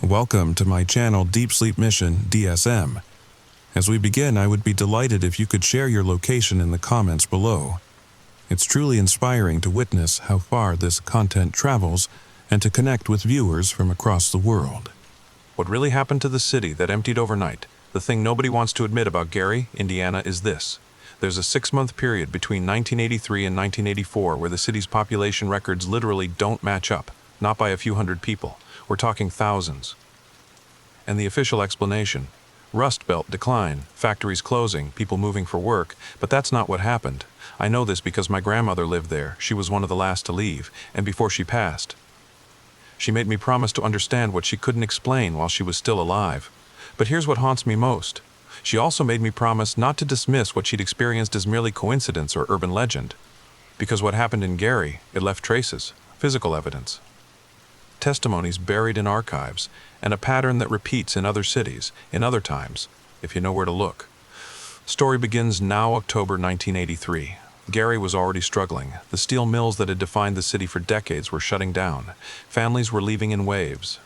Welcome to my channel Deep Sleep Mission-DSM. As we begin, I would be delighted if you could share your location in the comments below. It's truly inspiring to witness how far this content travels and to connect with viewers from across the world. What really happened to the city that emptied overnight, the thing nobody wants to admit about Gary, Indiana, is this. There's a 6-month period between 1983 and 1984 where the city's population records literally don't match up, not by a few hundred people. We're talking thousands. And the official explanation: Rust Belt decline, factories closing, people moving for work, but that's not what happened. I know this because my grandmother lived there. She was one of the last to leave, and before she passed, she made me promise to understand what she couldn't explain while she was still alive. But here's what haunts me most. She also made me promise not to dismiss what she'd experienced as merely coincidence or urban legend. Because what happened in Gary, it left traces, physical evidence, testimonies buried in archives, and a pattern that repeats in other cities, in other times, if you know where to look. Story begins now, October 1983. Gary was already struggling. The steel mills that had defined the city for decades were shutting down. Families were leaving in waves.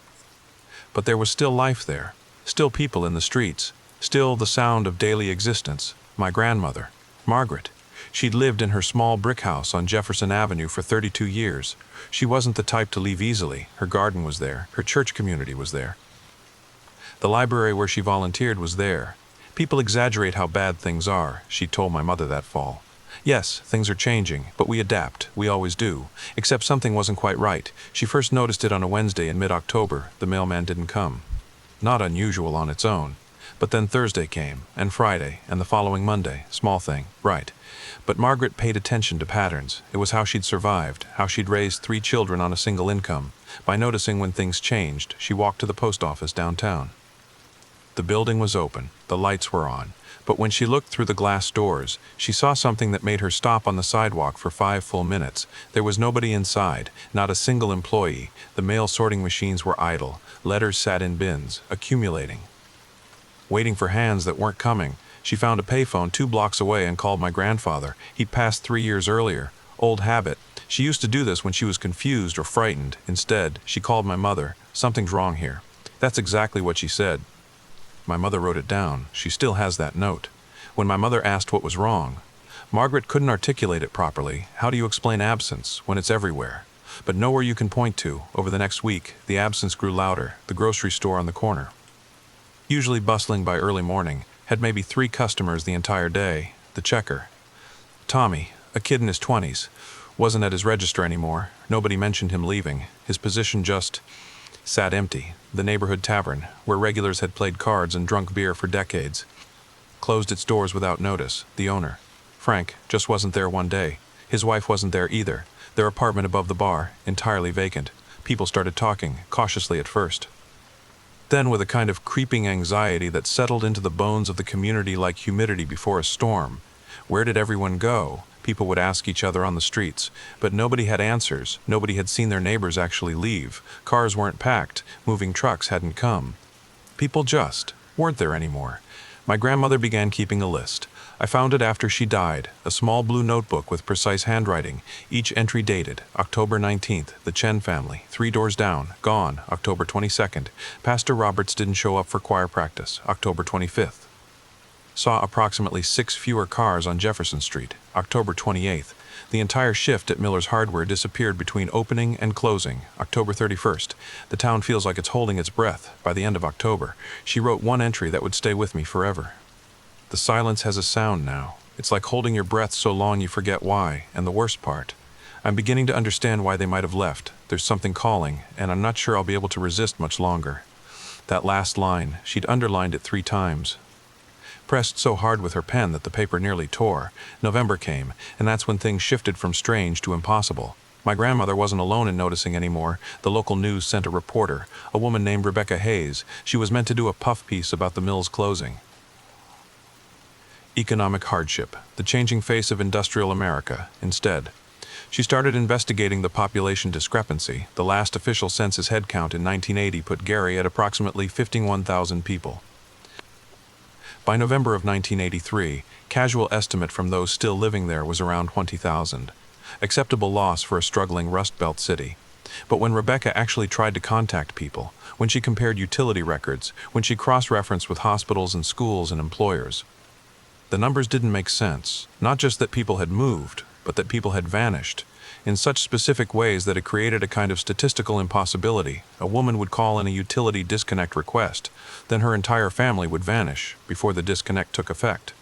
But there was still life there, still people in the streets, still the sound of daily existence. My grandmother, Margaret. She'd lived in her small brick house on Jefferson Avenue for 32 years. She wasn't the type to leave easily. Her garden was there. Her church community was there. The library where she volunteered was there. People exaggerate how bad things are, she told my mother that fall. Yes, things are changing, but we adapt. We always do. Except something wasn't quite right. She first noticed it on a Wednesday in mid-October. The mailman didn't come. Not unusual on its own. But then Thursday came, and Friday, and the following Monday. Small thing, right. But Margaret paid attention to patterns. It was how she'd survived, how she'd raised 3 children on a single income. By noticing when things changed, she walked to the post office downtown. The building was open, the lights were on, but when she looked through the glass doors, she saw something that made her stop on the sidewalk for 5 full minutes. There was nobody inside, not a single employee. The mail sorting machines were idle. Letters sat in bins, accumulating. Waiting for hands that weren't coming, she found a payphone 2 blocks away and called my grandfather. He'd passed 3 years earlier. Old habit. She used to do this when she was confused or frightened. Instead, she called my mother. Something's wrong here. That's exactly what she said. My mother wrote it down. She still has that note. When my mother asked what was wrong, Margaret couldn't articulate it properly. How do you explain absence when it's everywhere? But nowhere you can point to. Over the next week, the absence grew louder. The grocery store on the corner, usually bustling by early morning, had maybe 3 customers the entire day. The checker, Tommy, a kid in his 20s, wasn't at his register anymore. Nobody mentioned him leaving. His position just sat empty. The neighborhood tavern, where regulars had played cards and drunk beer for decades, closed its doors without notice. The owner, Frank, just wasn't there one day. His wife wasn't there either. Their apartment above the bar, entirely vacant. People started talking, cautiously at first. Then, with a kind of creeping anxiety that settled into the bones of the community like humidity before a storm. Where did everyone go? People would ask each other on the streets, but nobody had answers. Nobody had seen their neighbors actually leave. Cars weren't packed. Moving trucks hadn't come. People just weren't there anymore. My grandmother began keeping a list. I found it after she died, a small blue notebook with precise handwriting, each entry dated, October 19th, the Chen family, 3 doors down, gone, October 22nd. Pastor Roberts didn't show up for choir practice, October 25th. Saw approximately 6 fewer cars on Jefferson Street, October 28th. The entire shift at Miller's Hardware disappeared between opening and closing, October 31st. The town feels like it's holding its breath. By the end of October, she wrote one entry that would stay with me forever. The silence has a sound now. It's like holding your breath so long you forget why. And the worst part, I'm beginning to understand why they might have left. There's something calling, and I'm not sure I'll be able to resist much longer. That last line, she'd underlined it 3 times. Pressed so hard with her pen that the paper nearly tore. November came, and that's when things shifted from strange to impossible. My grandmother wasn't alone in noticing anymore. The local news sent a reporter, a woman named Rebecca Hayes. She was meant to do a puff piece about the mill's closing. Economic hardship, the changing face of industrial America. Instead, she started investigating the population discrepancy. The last official census headcount in 1980 put Gary at approximately 51,000 people. By November of 1983, casual estimate from those still living there was around 20,000. Acceptable loss for a struggling Rust Belt city. But when Rebecca actually tried to contact people, when she compared utility records, when she cross-referenced with hospitals and schools and employers. The numbers didn't make sense, not just that people had moved, but that people had vanished, in such specific ways that it created a kind of statistical impossibility. A woman would call in a utility disconnect request, then her entire family would vanish before the disconnect took effect.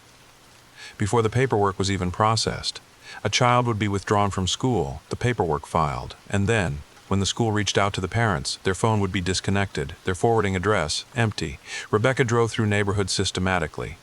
Before the paperwork was even processed, a child would be withdrawn from school, the paperwork filed, and then, when the school reached out to the parents, their phone would be disconnected, their forwarding address empty. Rebecca drove through neighborhoods systematically,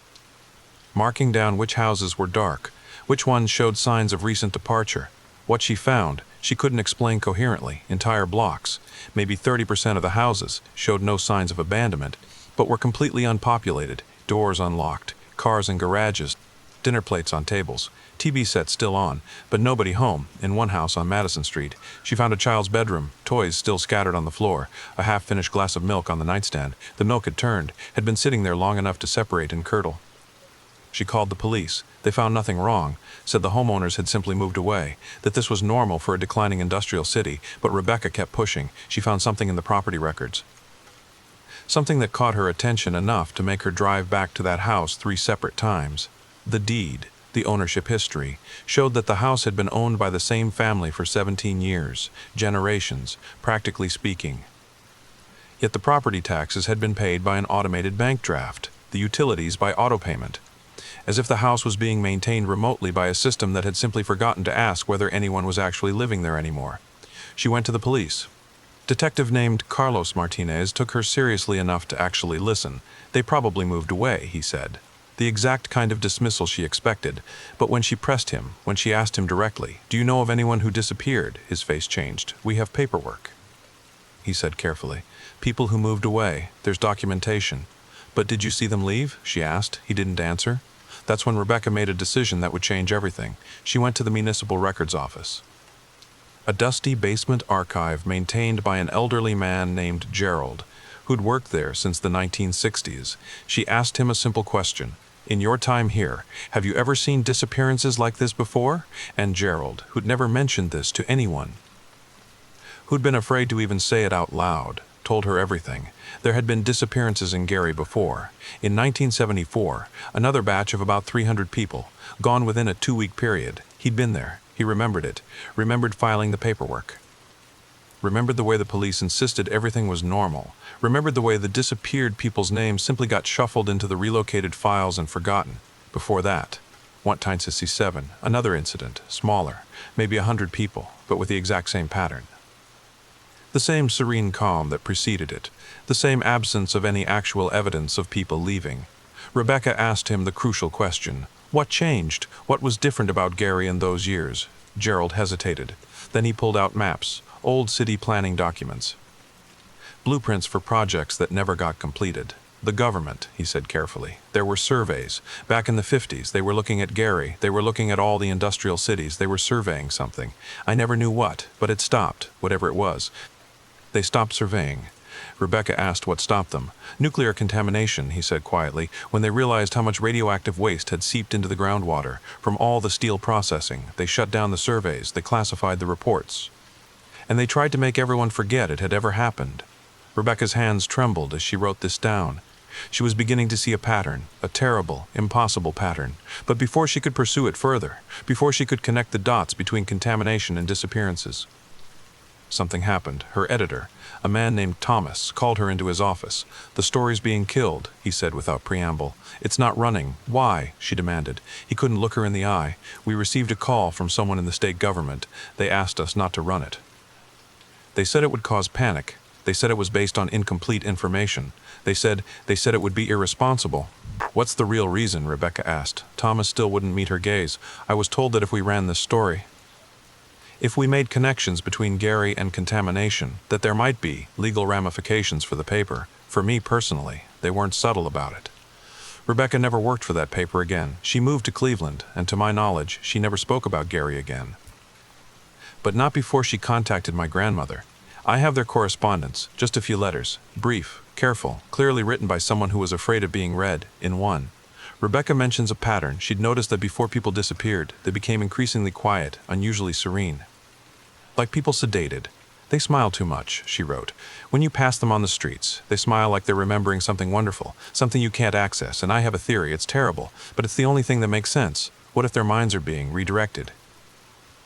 marking down which houses were dark, which ones showed signs of recent departure. What she found, she couldn't explain coherently. Entire blocks, maybe 30% of the houses, showed no signs of abandonment, but were completely unpopulated, doors unlocked, cars in garages, dinner plates on tables, TV sets still on, but nobody home. In one house on Madison Street, she found a child's bedroom, toys still scattered on the floor, a half-finished glass of milk on the nightstand. The milk had turned, had been sitting there long enough to separate and curdle. She called the police. They found nothing wrong, said the homeowners had simply moved away, that this was normal for a declining industrial city, but Rebecca kept pushing. She found something in the property records. Something that caught her attention enough to make her drive back to that house 3 separate times. The deed, the ownership history, showed that the house had been owned by the same family for 17 years, generations, practically speaking. Yet the property taxes had been paid by an automated bank draft, the utilities by auto-payment, as if the house was being maintained remotely by a system that had simply forgotten to ask whether anyone was actually living there anymore. She went to the police. Detective named Carlos Martinez took her seriously enough to actually listen. They probably moved away, he said. The exact kind of dismissal she expected, but when she pressed him, when she asked him directly, "Do you know of anyone who disappeared?" his face changed. "We have paperwork," he said carefully. "People who moved away. There's documentation." "But did you see them leave?" she asked. He didn't answer. That's when Rebecca made a decision that would change everything. She went to the municipal records office. A dusty basement archive maintained by an elderly man named Gerald, who'd worked there since the 1960s. She asked him a simple question. "In your time here, have you ever seen disappearances like this before?" And Gerald, who'd never mentioned this to anyone, who'd been afraid to even say it out loud, told her everything. There had been disappearances in Gary before. In 1974, another batch of about 300 people, gone within a 2-week period. He'd been there. He remembered it. Remembered filing the paperwork. Remembered the way the police insisted everything was normal. Remembered the way the disappeared people's names simply got shuffled into the relocated files and forgotten. Before that, 1967, another incident, smaller, maybe 100 people, but with the exact same pattern. The same serene calm that preceded it, the same absence of any actual evidence of people leaving. Rebecca asked him the crucial question. What changed? What was different about Gary in those years? Gerald hesitated. Then he pulled out maps, old city planning documents, blueprints for projects that never got completed. "The government," he said carefully. "There were surveys. Back in the 50s, they were looking at Gary. They were looking at all the industrial cities. They were surveying something. I never knew what, but it stopped, whatever it was. They stopped surveying." Rebecca asked what stopped them. "Nuclear contamination," he said quietly, "when they realized how much radioactive waste had seeped into the groundwater from all the steel processing. They shut down the surveys. They classified the reports. And they tried to make everyone forget it had ever happened." Rebecca's hands trembled as she wrote this down. She was beginning to see a pattern, a terrible, impossible pattern. But before she could pursue it further, before she could connect the dots between contamination and disappearances, something happened. Her editor, a man named Thomas, called her into his office. "The story's being killed," he said without preamble. "It's not running." "Why?" she demanded. He couldn't look her in the eye. "We received a call from someone in the state government. They asked us not to run it. They said it would cause panic. They said it was based on incomplete information. They said it would be irresponsible." "What's the real reason?" Rebecca asked. Thomas still wouldn't meet her gaze. "I was told that if we ran this story, if we made connections between Gary and contamination, that there might be legal ramifications for the paper. For me personally, they weren't subtle about it." Rebecca never worked for that paper again. She moved to Cleveland, and to my knowledge, she never spoke about Gary again. But not before she contacted my grandmother. I have their correspondence, just a few letters, brief, careful, clearly written by someone who was afraid of being read. In one, Rebecca mentions a pattern. She'd noticed that before people disappeared, they became increasingly quiet, unusually serene. Like people sedated. They smile too much, she wrote. When you pass them on the streets, they smile like they're remembering something wonderful, something you can't access, and I have a theory, it's terrible, but it's the only thing that makes sense. What if their minds are being redirected?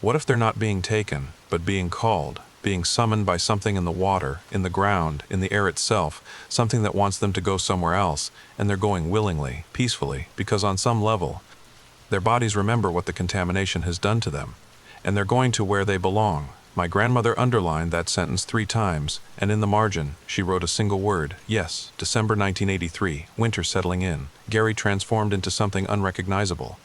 What if they're not being taken, but being called, being summoned by something in the water, in the ground, in the air itself, something that wants them to go somewhere else, and they're going willingly, peacefully, because on some level, their bodies remember what the contamination has done to them, and they're going to where they belong. My grandmother underlined that sentence 3 times, and in the margin, she wrote a single word. Yes, December 1983, winter settling in, Gary transformed into something unrecognizable.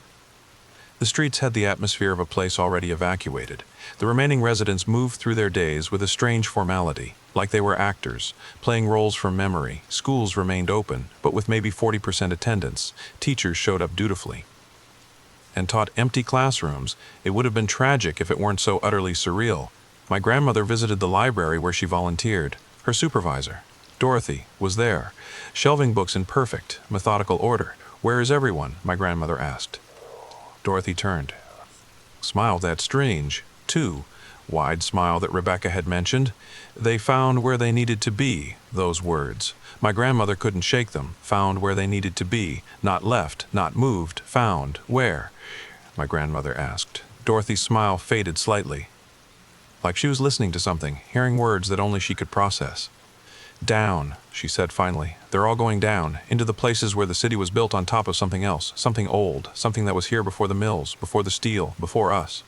The streets had the atmosphere of a place already evacuated. The remaining residents moved through their days with a strange formality, like they were actors, playing roles from memory. Schools remained open, but with maybe 40% attendance. Teachers showed up dutifully and taught empty classrooms. It would have been tragic if it weren't so utterly surreal. My grandmother visited the library where she volunteered. Her supervisor, Dorothy, was there, shelving books in perfect, methodical order. "Where is everyone?" my grandmother asked. Dorothy turned, smiled that strange, too, wide smile that Rebecca had mentioned. They found where they needed to be, those words. My grandmother couldn't shake them. Found where they needed to be. Not left, not moved, found. Where? My grandmother asked. Dorothy's smile faded slightly, like she was listening to something, hearing words that only she could process. "Down," she said finally. "They're all going down, into the places where the city was built on top of something else, something old, something that was here before the mills, before the steel, before us.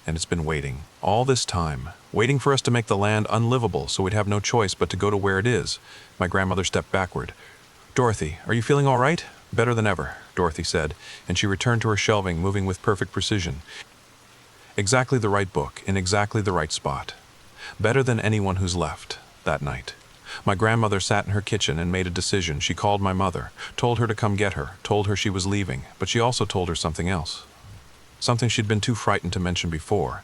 And it's been waiting, all this time, waiting for us to make the land unlivable so we'd have no choice but to go to where it is." My grandmother stepped backward. "Dorothy, are you feeling all right?" "Better than ever," Dorothy said, and she returned to her shelving, moving with perfect precision. Exactly the right book, in exactly the right spot. Better than anyone who's left, that night. My grandmother sat in her kitchen and made a decision. She called my mother, told her to come get her, told her she was leaving, but she also told her something else. Something she'd been too frightened to mention before.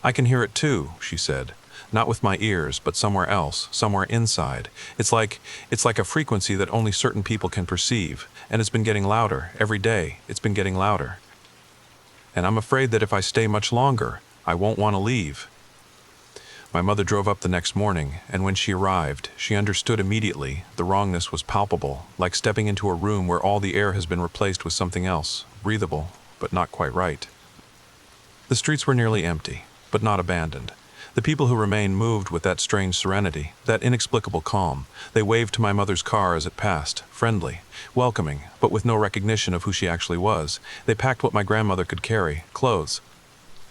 "I can hear it too," she said. "Not with my ears, but somewhere else, somewhere inside. It's like a frequency that only certain people can perceive, and it's been getting louder. Every day, it's been getting louder. And I'm afraid that if I stay much longer, I won't want to leave." My mother drove up the next morning, and when she arrived, she understood immediately. The wrongness was palpable, like stepping into a room where all the air has been replaced with something else, breathable, but not quite right. The streets were nearly empty, but not abandoned. The people who remained moved with that strange serenity, that inexplicable calm. They waved to my mother's car as it passed, friendly, welcoming, but with no recognition of who she actually was. They packed what my grandmother could carry, clothes,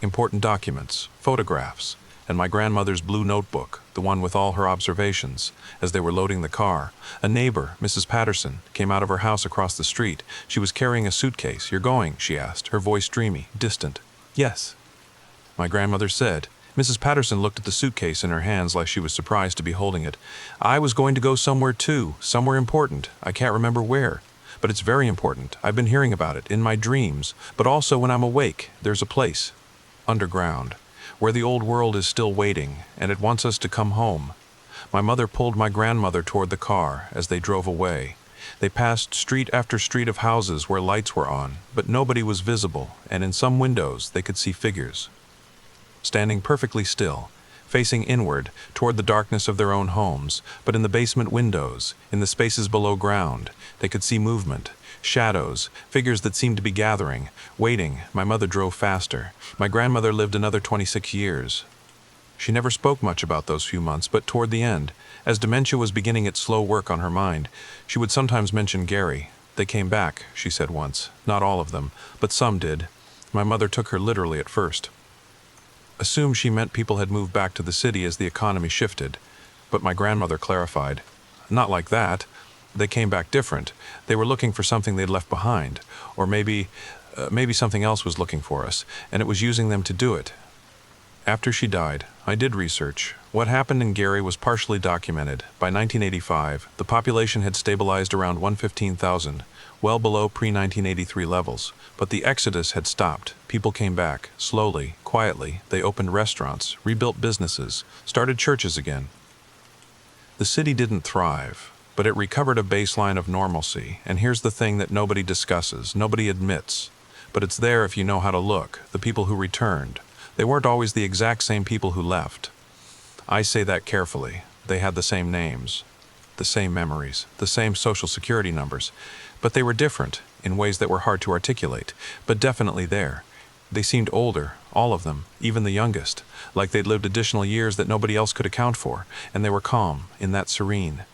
important documents, photographs, and my grandmother's blue notebook, the one with all her observations. As they were loading the car, a neighbor, Mrs. Patterson, came out of her house across the street. She was carrying a suitcase. "You're going?" she asked, her voice dreamy, distant. "Yes," my grandmother said. Mrs. Patterson looked at the suitcase in her hands like she was surprised to be holding it. "I was going to go somewhere too, somewhere important. I can't remember where. But it's very important. I've been hearing about it, in my dreams, but also when I'm awake. There's a place, underground, where the old world is still waiting, and it wants us to come home." My mother pulled my grandmother toward the car as they drove away. They passed street after street of houses where lights were on, but nobody was visible, and in some windows they could see figures, standing perfectly still, facing inward, toward the darkness of their own homes. But in the basement windows, in the spaces below ground, they could see movement, shadows, figures that seemed to be gathering, waiting. My mother drove faster. My grandmother lived another 26 years. She never spoke much about those few months, but toward the end, as dementia was beginning its slow work on her mind, she would sometimes mention Gary. "They came back," she said once. "Not all of them, but some did." My mother took her literally at first. Assumed she meant people had moved back to the city as the economy shifted. But my grandmother clarified, "Not like that. They came back different. They were looking for something they'd left behind. Or maybe something else was looking for us, and it was using them to do it." After she died, I did research. What happened in Gary was partially documented. By 1985, the population had stabilized around 115,000, well below pre-1983 levels. But the exodus had stopped. People came back, slowly, quietly. They opened restaurants, rebuilt businesses, started churches again. The city didn't thrive, but it recovered a baseline of normalcy. And here's the thing that nobody discusses, nobody admits. But it's there if you know how to look. The people who returned. They weren't always the exact same people who left. I say that carefully. They had the same names, the same memories, the same social security numbers, but they were different in ways that were hard to articulate, but definitely there. They seemed older, all of them, even the youngest, like they'd lived additional years that nobody else could account for, and they were calm, in that serene,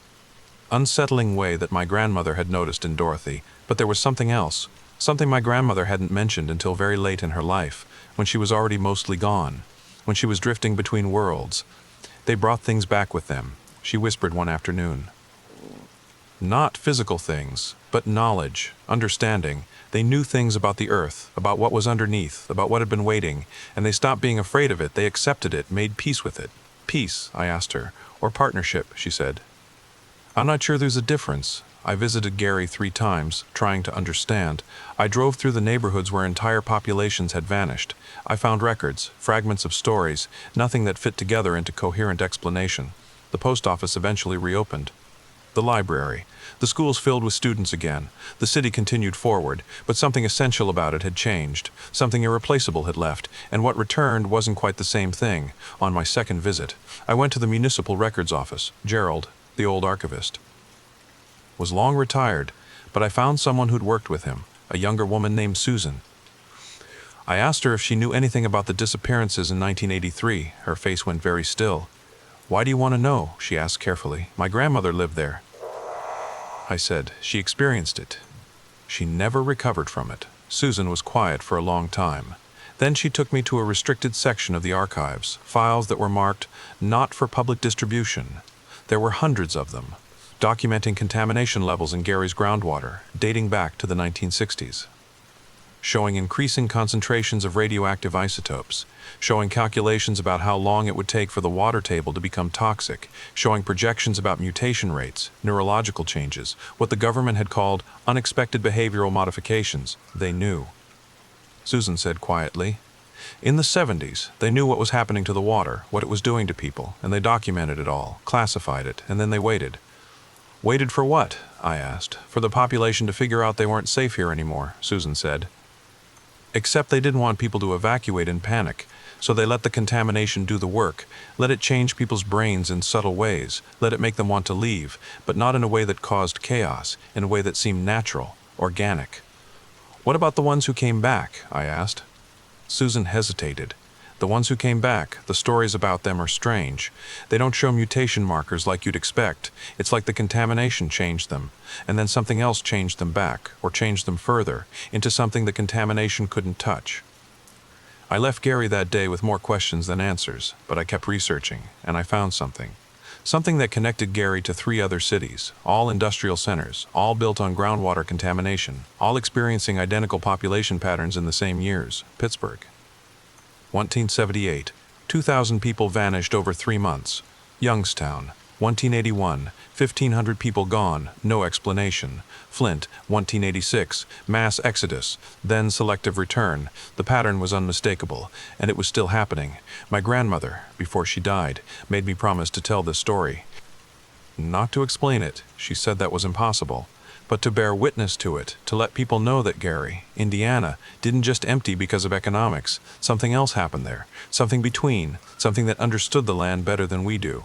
unsettling way that my grandmother had noticed in Dorothy. But there was something else, something my grandmother hadn't mentioned until very late in her life, when she was already mostly gone, when she was drifting between worlds. They brought things back with them, she whispered one afternoon. Not physical things, but knowledge, understanding. They knew things about the earth, about what was underneath, about what had been waiting, and they stopped being afraid of it. They accepted it, made peace with it. Peace, I asked her, or partnership, she said. I'm not sure there's a difference. I visited Gary 3 times, trying to understand. I drove through the neighborhoods where entire populations had vanished. I found records, fragments of stories, nothing that fit together into coherent explanation. The post office eventually reopened. The library. The schools filled with students again. The city continued forward, but something essential about it had changed. Something irreplaceable had left, and what returned wasn't quite the same thing. On my second visit, I went to the municipal records office. Gerald, the old archivist, was long retired, but I found someone who'd worked with him, a younger woman named Susan. I asked her if she knew anything about the disappearances in 1983. Her face went very still. Why do you want to know? She asked carefully. My grandmother lived there. I said, she experienced it. She never recovered from it. Susan was quiet for a long time. Then she took me to a restricted section of the archives, files that were marked not for public distribution. There were hundreds of them, documenting contamination levels in Gary's groundwater, dating back to the 1960s. Showing increasing concentrations of radioactive isotopes, showing calculations about how long it would take for the water table to become toxic, showing projections about mutation rates, neurological changes, what the government had called unexpected behavioral modifications. They knew. Susan said quietly, in the 70s, they knew what was happening to the water, what it was doing to people, and they documented it all, classified it, and then they waited. Waited for what? I asked. For the population to figure out they weren't safe here anymore, Susan said. Except they didn't want people to evacuate in panic, so they let the contamination do the work, let it change people's brains in subtle ways, let it make them want to leave, but not in a way that caused chaos, in a way that seemed natural, organic. What about the ones who came back? I asked. Susan hesitated. The ones who came back, the stories about them are strange. They don't show mutation markers like you'd expect. It's like the contamination changed them, and then something else changed them back, or changed them further, into something the contamination couldn't touch. I left Gary that day with more questions than answers, but I kept researching, and I found something. Something that connected Gary to 3 other cities, all industrial centers, all built on groundwater contamination, all experiencing identical population patterns in the same years. Pittsburgh. 1978, 2,000 people vanished over 3 months. Youngstown, 1981, 1,500 people gone, no explanation. Flint, 1986, mass exodus, then selective return. The pattern was unmistakable, and it was still happening. My grandmother, before she died, made me promise to tell this story. Not to explain it, she said that was impossible, but to bear witness to it, to let people know that Gary, Indiana, didn't just empty because of economics. Something else happened there, something between, something that understood the land better than we do.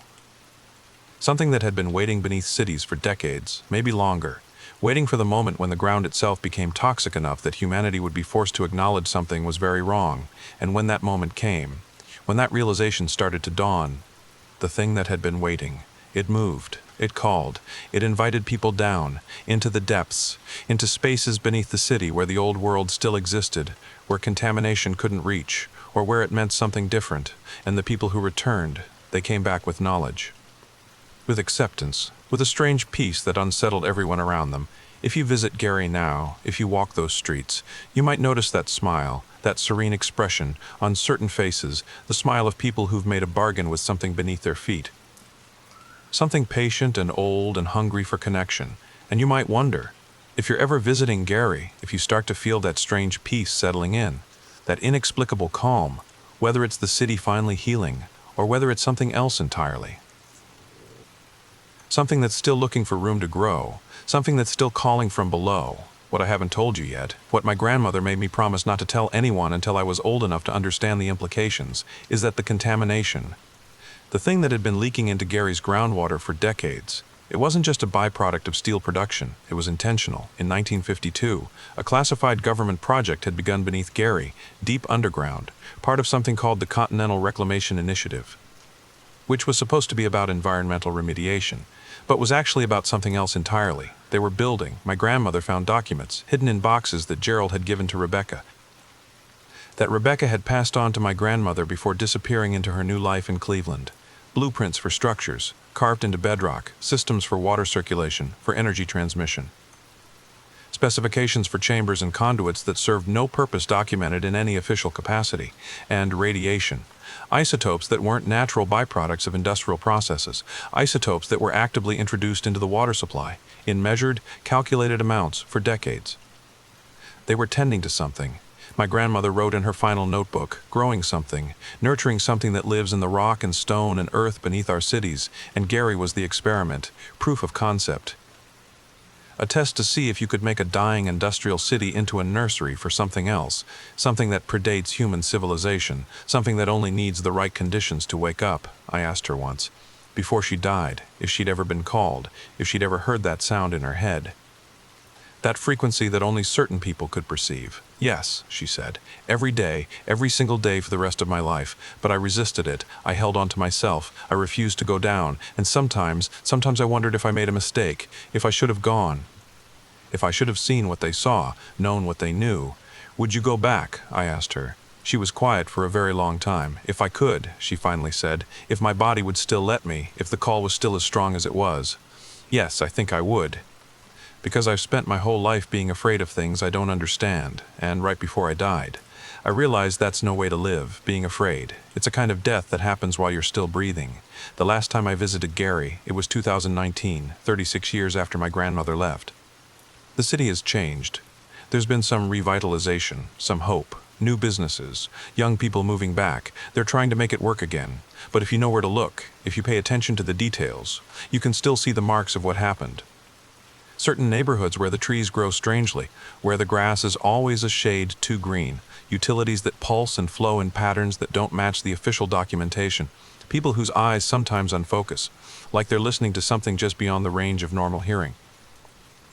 Something that had been waiting beneath cities for decades, maybe longer, waiting for the moment when the ground itself became toxic enough that humanity would be forced to acknowledge something was very wrong. And when that moment came, when that realization started to dawn, the thing that had been waiting, it moved. It called. It invited people down, into the depths, into spaces beneath the city where the old world still existed, where contamination couldn't reach, or where it meant something different, and the people who returned, they came back with knowledge. With acceptance, with a strange peace that unsettled everyone around them. If you visit Gary now, if you walk those streets, you might notice that smile, that serene expression, on certain faces, the smile of people who've made a bargain with something beneath their feet. Something patient and old and hungry for connection. And you might wonder, if you're ever visiting Gary, if you start to feel that strange peace settling in, that inexplicable calm, whether it's the city finally healing, or whether it's something else entirely. Something that's still looking for room to grow, something that's still calling from below. What I haven't told you yet, what my grandmother made me promise not to tell anyone until I was old enough to understand the implications, is that the contamination, The thing that had been leaking into Gary's groundwater for decades. It wasn't just a byproduct of steel production, it was intentional. In 1952, a classified government project had begun beneath Gary, deep underground, part of something called the Continental Reclamation Initiative, which was supposed to be about environmental remediation, but was actually about something else entirely. They were building. My grandmother found documents, hidden in boxes that Gerald had given to Rebecca, that Rebecca had passed on to my grandmother before disappearing into her new life in Cleveland. Blueprints for structures, carved into bedrock, systems for water circulation, for energy transmission. Specifications for chambers and conduits that served no purpose documented in any official capacity, and radiation. Isotopes that weren't natural byproducts of industrial processes, isotopes that were actively introduced into the water supply, in measured, calculated amounts for decades. They were tending to something. My grandmother wrote in her final notebook, growing something, nurturing something that lives in the rock and stone and earth beneath our cities, and Gary was the experiment, proof of concept. A test to see if you could make a dying industrial city into a nursery for something else, something that predates human civilization, something that only needs the right conditions to wake up, I asked her once, before she died, if she'd ever been called, if she'd ever heard that sound in her head. That frequency that only certain people could perceive. Yes, she said, every day, every single day for the rest of my life, but I resisted it, I held on to myself, I refused to go down, and sometimes I wondered if I made a mistake, if I should have gone, if I should have seen what they saw, known what they knew. Would you go back? I asked her. She was quiet for a very long time. If I could, she finally said, if my body would still let me, if the call was still as strong as it was. Yes, I think I would. Because I've spent my whole life being afraid of things I don't understand, and right before I died, I realized that's no way to live, being afraid. It's a kind of death that happens while you're still breathing. The last time I visited Gary, it was 2019, 36 years after my grandmother left. The city has changed. There's been some revitalization, some hope, new businesses, young people moving back. They're trying to make it work again. But if you know where to look, if you pay attention to the details, you can still see the marks of what happened. Certain neighborhoods where the trees grow strangely, where the grass is always a shade too green, utilities that pulse and flow in patterns that don't match the official documentation, people whose eyes sometimes unfocus, like they're listening to something just beyond the range of normal hearing.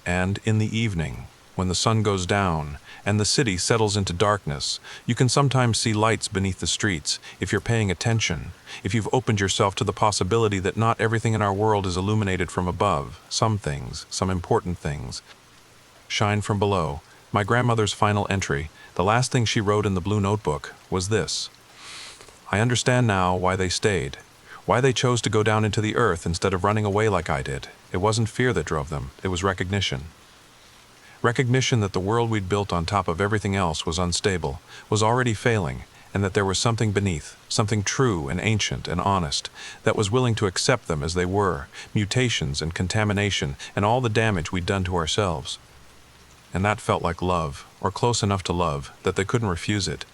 And in the evening, when the sun goes down and the city settles into darkness, you can sometimes see lights beneath the streets if you're paying attention, if you've opened yourself to the possibility that not everything in our world is illuminated from above. Some things, some important things, shine from below. My grandmother's final entry, the last thing she wrote in the blue notebook, was this. I understand now why they stayed, why they chose to go down into the earth instead of running away like I did. It wasn't fear that drove them, it was recognition. Recognition that the world we'd built on top of everything else was unstable, was already failing, and that there was something beneath, something true and ancient and honest, that was willing to accept them as they were, mutations and contamination and all the damage we'd done to ourselves. And that felt like love, or close enough to love, that they couldn't refuse it.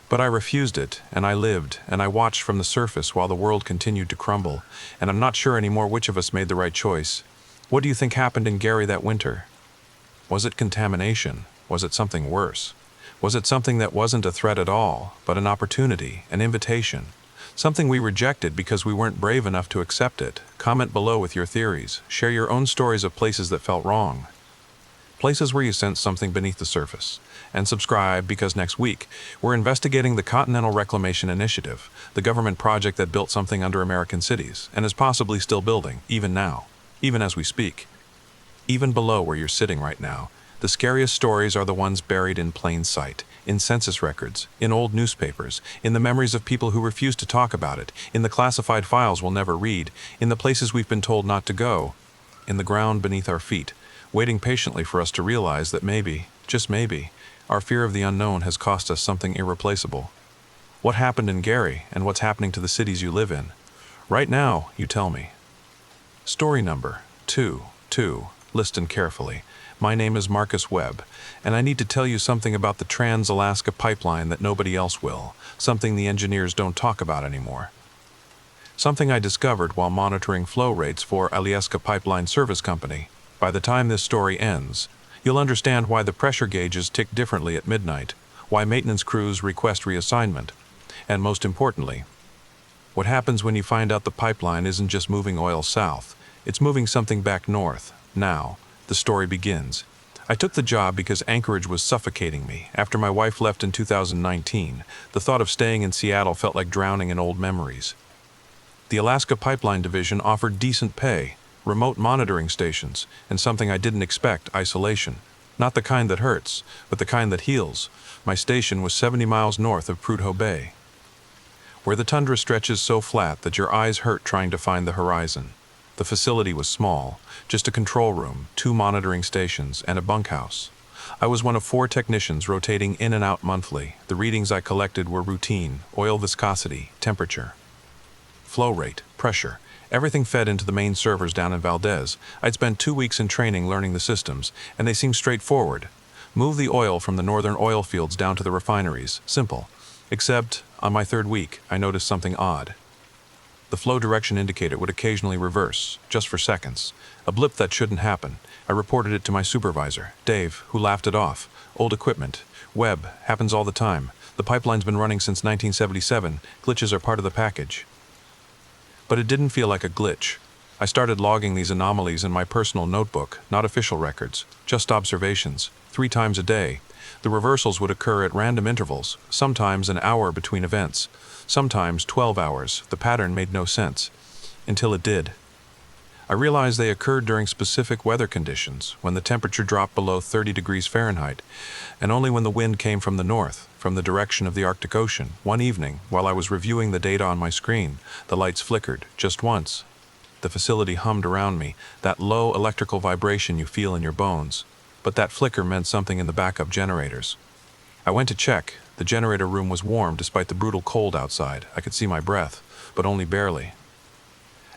But I refused it, and I lived, and I watched from the surface while the world continued to crumble, and I'm not sure anymore which of us made the right choice. What do you think happened in Gary that winter? Was it contamination? Was it something worse? Was it something that wasn't a threat at all, but an opportunity, an invitation? Something we rejected because we weren't brave enough to accept it? Comment below with your theories. Share your own stories of places that felt wrong. Places where you sensed something beneath the surface. And subscribe because next week, we're investigating the Continental Reclamation Initiative, the government project that built something under American cities, and is possibly still building, even now, even as we speak. Even below where you're sitting right now, the scariest stories are the ones buried in plain sight, in census records, in old newspapers, in the memories of people who refuse to talk about it, in the classified files we'll never read, in the places we've been told not to go, in the ground beneath our feet, waiting patiently for us to realize that maybe, just maybe, our fear of the unknown has cost us something irreplaceable. What happened in Gary, and what's happening to the cities you live in? Right now, you tell me. Story number 2. Listen carefully. My name is Marcus Webb, and I need to tell you something about the Trans-Alaska Pipeline that nobody else will, something the engineers don't talk about anymore. Something I discovered while monitoring flow rates for Alaska Pipeline Service Company. By the time this story ends, you'll understand why the pressure gauges tick differently at midnight, why maintenance crews request reassignment, and most importantly, What happens when you find out the pipeline isn't just moving oil south, it's moving something back north. Now, the story begins. I took the job because Anchorage was suffocating me. After my wife left in 2019, the thought of staying in Seattle felt like drowning in old memories. The Alaska Pipeline Division offered decent pay, remote monitoring stations, and something I didn't expect, isolation. Not the kind that hurts, but the kind that heals. My station was 70 miles north of Prudhoe Bay, where the tundra stretches so flat that your eyes hurt trying to find the horizon. The facility was small, just a control room, 2 monitoring stations, and a bunkhouse. I was one of 4 technicians rotating in and out monthly. The readings I collected were routine: oil viscosity, temperature, flow rate, pressure. Everything fed into the main servers down in Valdez. I'd spent 2 weeks in training learning the systems, and they seemed straightforward. Move the oil from the northern oil fields down to the refineries. Simple. Except, on my 3rd week, I noticed something odd. The flow direction indicator would occasionally reverse, just for seconds. A blip that shouldn't happen. I reported it to my supervisor, Dave, who laughed it off. Old equipment. Webb. Happens all the time. The pipeline's been running since 1977. Glitches are part of the package. But it didn't feel like a glitch. I started logging these anomalies in my personal notebook, not official records, just observations, 3 times a day. The reversals would occur at random intervals, sometimes an hour between events, sometimes 12 hours. The pattern made no sense, until it did. I realized they occurred during specific weather conditions, when the temperature dropped below 30 degrees Fahrenheit, and only when the wind came from the north, from the direction of the Arctic Ocean. One evening, while I was reviewing the data on my screen, the lights flickered, just once. The facility hummed around me, that low electrical vibration you feel in your bones. But that flicker meant something in the backup generators. I went to check. The generator room was warm despite the brutal cold outside. I could see my breath, but only barely.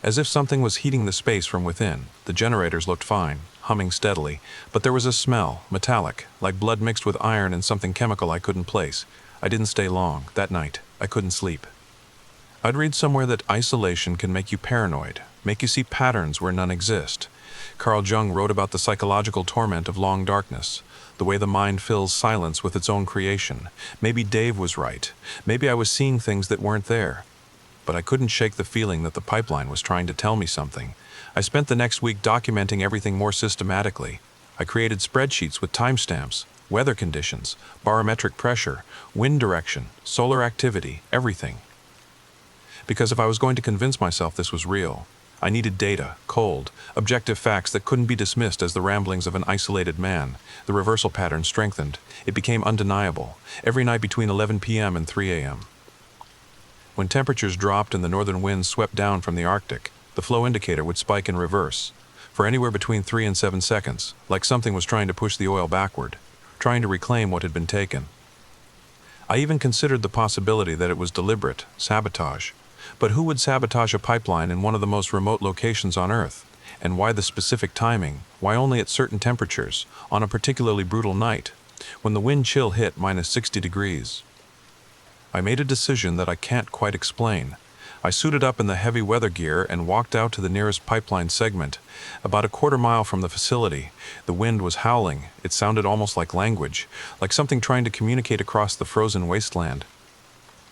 As if something was heating the space from within. The generators looked fine, humming steadily, but there was a smell, metallic, like blood mixed with iron and something chemical I couldn't place. I didn't stay long. That night, I couldn't sleep. I'd read somewhere that isolation can make you paranoid, make you see patterns where none exist. Carl Jung wrote about the psychological torment of long darkness, the way the mind fills silence with its own creation. Maybe Dave was right. Maybe I was seeing things that weren't there. But I couldn't shake the feeling that the pipeline was trying to tell me something. I spent the next week documenting everything more systematically. I created spreadsheets with timestamps, weather conditions, barometric pressure, wind direction, solar activity, everything. Because if I was going to convince myself this was real, I needed data, cold, objective facts that couldn't be dismissed as the ramblings of an isolated man. The reversal pattern strengthened. It became undeniable, every night between 11 p.m. and 3 a.m. When temperatures dropped and the northern winds swept down from the Arctic, the flow indicator would spike in reverse, for anywhere between 3 and 7 seconds, like something was trying to push the oil backward, trying to reclaim what had been taken. I even considered the possibility that it was deliberate, sabotage. But who would sabotage a pipeline in one of the most remote locations on Earth? And why the specific timing? Why only at certain temperatures, on a particularly brutal night, when the wind chill hit minus 60 degrees? I made a decision that I can't quite explain. I suited up in the heavy weather gear and walked out to the nearest pipeline segment, about a quarter mile from the facility. The wind was howling. It sounded almost like language, like something trying to communicate across the frozen wasteland.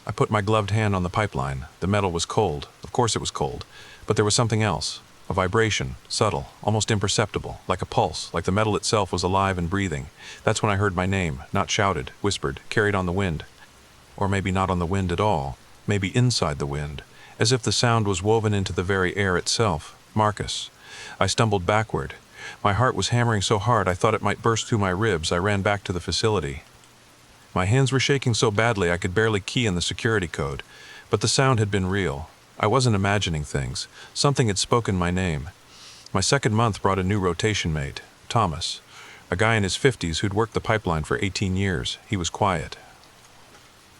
I put my gloved hand on the pipeline. The metal was cold. Of course it was cold. But there was something else. A vibration, subtle, almost imperceptible, like a pulse, like the metal itself was alive and breathing. That's when I heard my name, not shouted, whispered, carried on the wind. Or maybe not on the wind at all, maybe inside the wind, as if the sound was woven into the very air itself. Marcus. I stumbled backward. My heart was hammering so hard I thought it might burst through my ribs. I ran back to the facility. My hands were shaking so badly I could barely key in the security code, but the sound had been real. I wasn't imagining things. Something had spoken my name. My second month brought a new rotation mate, Thomas, a guy in his 50s who'd worked the pipeline for 18 years. He was quiet,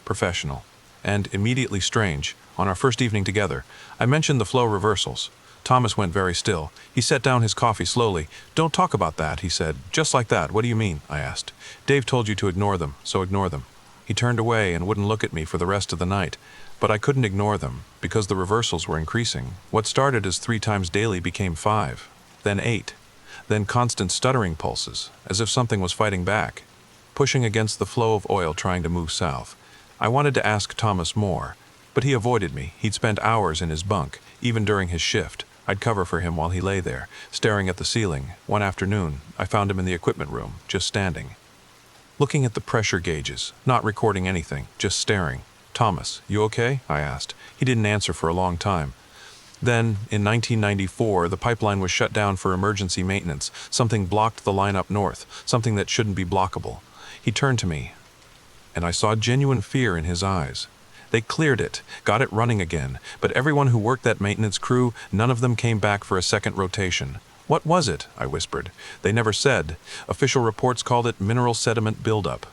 professional, and immediately strange. On our first evening together, I mentioned the flow reversals. Thomas went very still. He set down his coffee slowly. "Don't talk about that," he said. "Just like that. What do you mean?" I asked. "Dave told you to ignore them, so ignore them." He turned away and wouldn't look at me for the rest of the night. But I couldn't ignore them, because the reversals were increasing. What started as 3 times daily became 5, then 8, then constant stuttering pulses, as if something was fighting back, pushing against the flow of oil trying to move south. I wanted to ask Thomas more. But he avoided me. He'd spent hours in his bunk, even during his shift. I'd cover for him while he lay there, staring at the ceiling. One afternoon, I found him in the equipment room, just standing, looking at the pressure gauges, not recording anything, just staring. "Thomas, you okay?" I asked. He didn't answer for a long time. Then, in 1994, the pipeline was shut down for emergency maintenance. Something blocked the line up north, something that shouldn't be blockable. He turned to me, and I saw genuine fear in his eyes. They cleared it, got it running again, but everyone who worked that maintenance crew, none of them came back for a second rotation. "What was it?" I whispered. They never said. Official reports called it mineral sediment buildup.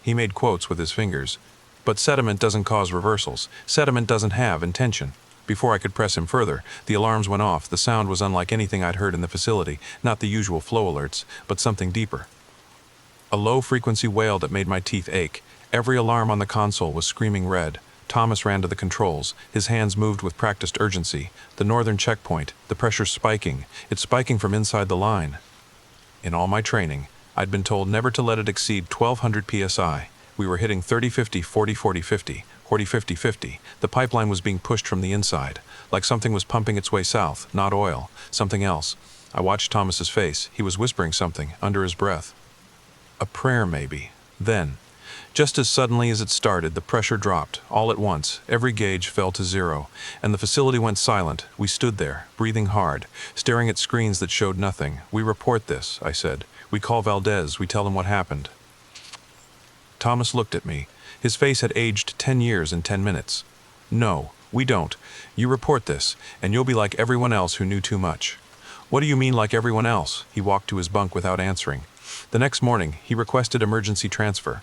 He made quotes with his fingers. "But sediment doesn't cause reversals. Sediment doesn't have intention." Before I could press him further, the alarms went off. The sound was unlike anything I'd heard in the facility, not the usual flow alerts, but something deeper. A low-frequency wail that made my teeth ache. Every alarm on the console was screaming red. Thomas ran to the controls. His hands moved with practiced urgency. The northern checkpoint, the pressure's spiking. It's spiking from inside the line. In all my training, I'd been told never to let it exceed 1200 psi. We were hitting 30-50, 40-40-50, 40-50-50. The pipeline was being pushed from the inside, like something was pumping its way south, not oil, something else. I watched Thomas's face. He was whispering something, under his breath. A prayer, maybe. Then, just as suddenly as it started, the pressure dropped. All at once, every gauge fell to zero, and the facility went silent. We stood there, breathing hard, staring at screens that showed nothing. "We report this," I said. "We call Valdez. We tell him what happened." Thomas looked at me. His face had aged 10 years in 10 minutes. "No, we don't. You report this, and you'll be like everyone else who knew too much." "What do you mean, like everyone else?" He walked to his bunk without answering. The next morning, he requested emergency transfer.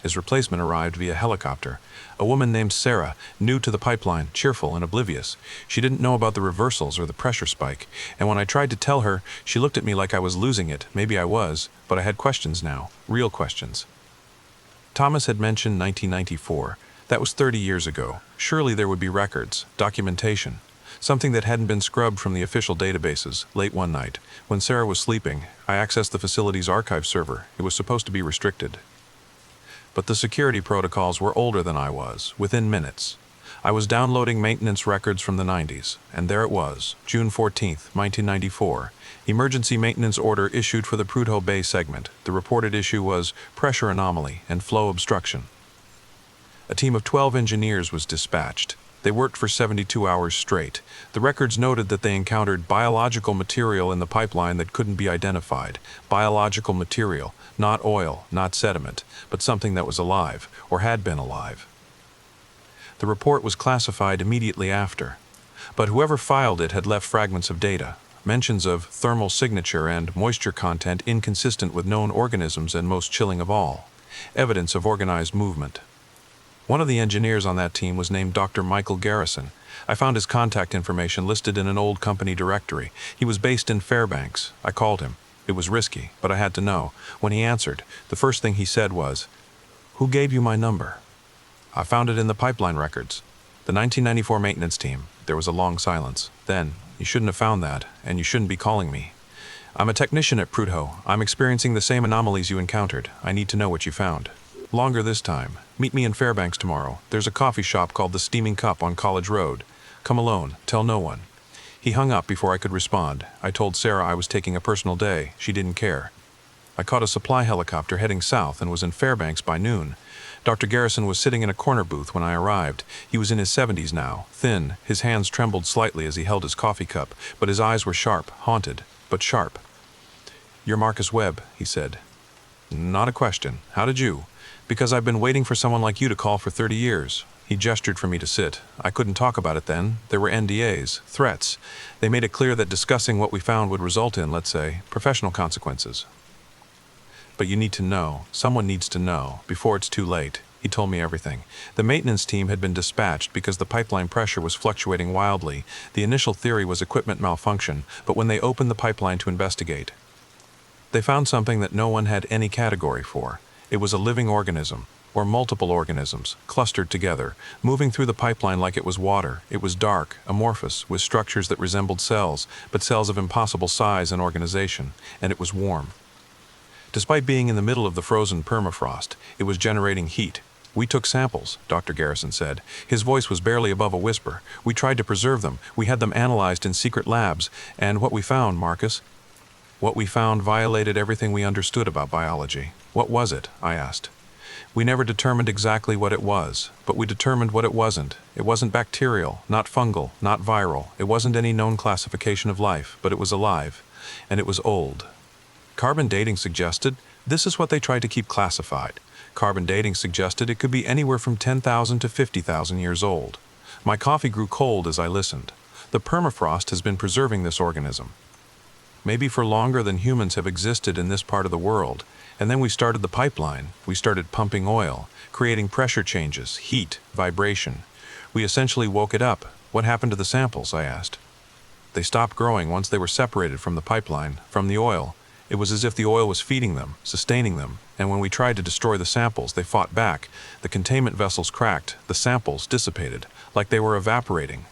His replacement arrived via helicopter. A woman named Sarah, new to the pipeline, cheerful and oblivious. She didn't know about the reversals or the pressure spike, and when I tried to tell her, she looked at me like I was losing it. Maybe I was, but I had questions now, real questions. Thomas had mentioned 1994. That was 30 years ago. Surely there would be records, documentation, something that hadn't been scrubbed from the official databases. Late one night, when Sarah was sleeping, I accessed the facility's archive server. It was supposed to be restricted. But the security protocols were older than I was, within minutes. I was downloading maintenance records from the 90s, and there it was, June 14th, 1994. Emergency maintenance order issued for the Prudhoe Bay segment. The reported issue was pressure anomaly and flow obstruction. A team of 12 engineers was dispatched. They worked for 72 hours straight. The records noted that they encountered biological material in the pipeline that couldn't be identified. Biological material, not oil, not sediment, but something that was alive, or had been alive. The report was classified immediately after, but whoever filed it had left fragments of data, mentions of thermal signature and moisture content inconsistent with known organisms, and most chilling of all, evidence of organized movement. One of the engineers on that team was named Dr. Michael Garrison. I found his contact information listed in an old company directory. He was based in Fairbanks. I called him. It was risky, but I had to know. When he answered, the first thing he said was, "Who gave you my number?" "I found it in the pipeline records. The 1994 maintenance team." There was a long silence. Then, "You shouldn't have found that, and you shouldn't be calling me. I'm a technician at Prudhoe. I'm experiencing the same anomalies you encountered. I need to know what you found." "Longer this time. Meet me in Fairbanks tomorrow. There's a coffee shop called the Steaming Cup on College Road. Come alone. Tell no one." He hung up before I could respond. I told Sarah I was taking a personal day. She didn't care. I caught a supply helicopter heading south and was in Fairbanks by noon. Dr. Garrison was sitting in a corner booth when I arrived. He was in his 70s now, thin. His hands trembled slightly as he held his coffee cup, but his eyes were sharp, haunted, but sharp. "You're Marcus Webb," he said. "Not a question. How did you?" "Because I've been waiting for someone like you to call for 30 years. He gestured for me to sit. I couldn't talk about it then. There were NDAs, threats. They made it clear that discussing what we found would result in, let's say, professional consequences. But you need to know. Someone needs to know, before it's too late." He told me everything. The maintenance team had been dispatched because the pipeline pressure was fluctuating wildly. The initial theory was equipment malfunction, but when they opened the pipeline to investigate, they found something that no one had any category for. It was a living organism, or multiple organisms, clustered together, moving through the pipeline like it was water. It was dark, amorphous, with structures that resembled cells, but cells of impossible size and organization, and it was warm. Despite being in the middle of the frozen permafrost, it was generating heat. We took samples, Dr. Garrison said. His voice was barely above a whisper. We tried to preserve them. We had them analyzed in secret labs. And what we found, Marcus? What we found violated everything we understood about biology. What was it? I asked. We never determined exactly what it was, but we determined what it wasn't. It wasn't bacterial, not fungal, not viral. It wasn't any known classification of life, but it was alive. And it was old. Carbon dating suggested this is what they tried to keep classified. Carbon dating suggested it could be anywhere from 10,000 to 50,000 years old. My coffee grew cold as I listened. The permafrost has been preserving this organism. Maybe for longer than humans have existed in this part of the world. And then we started the pipeline. We started pumping oil, creating pressure changes, heat, vibration. We essentially woke it up. What happened to the samples? I asked. They stopped growing once they were separated from the pipeline, from the oil. It was as if the oil was feeding them, sustaining them, and when we tried to destroy the samples, they fought back. The containment vessels cracked, the samples dissipated, like they were evaporating.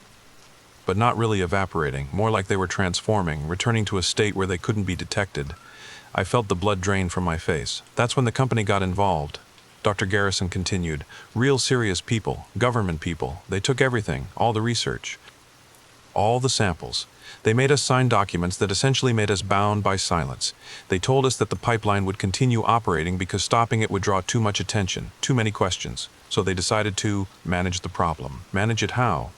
But not really evaporating, more like they were transforming, returning to a state where they couldn't be detected. I felt the blood drain from my face. That's when the company got involved. Dr. Garrison continued, real serious people, government people, they took everything, all the research, all the samples. They made us sign documents that essentially made us bound by silence. They told us that the pipeline would continue operating because stopping it would draw too much attention, too many questions. So they decided to manage the problem. Manage it how?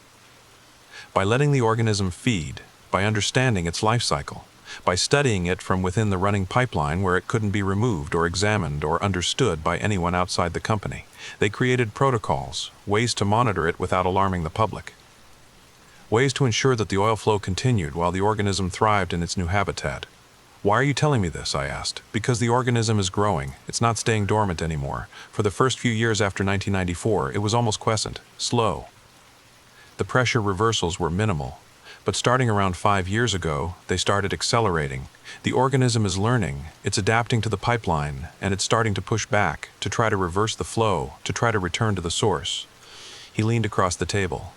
By letting the organism feed, by understanding its life cycle, by studying it from within the running pipeline where it couldn't be removed or examined or understood by anyone outside the company. They created protocols, ways to monitor it without alarming the public. Ways to ensure that the oil flow continued while the organism thrived in its new habitat. Why are you telling me this? I asked. Because the organism is growing. It's not staying dormant anymore. For the first few years after 1994, it was almost quiescent, slow. The pressure reversals were minimal. But starting around 5 years ago, they started accelerating. The organism is learning, it's adapting to the pipeline, and it's starting to push back, to try to reverse the flow, to try to return to the source. He leaned across the table.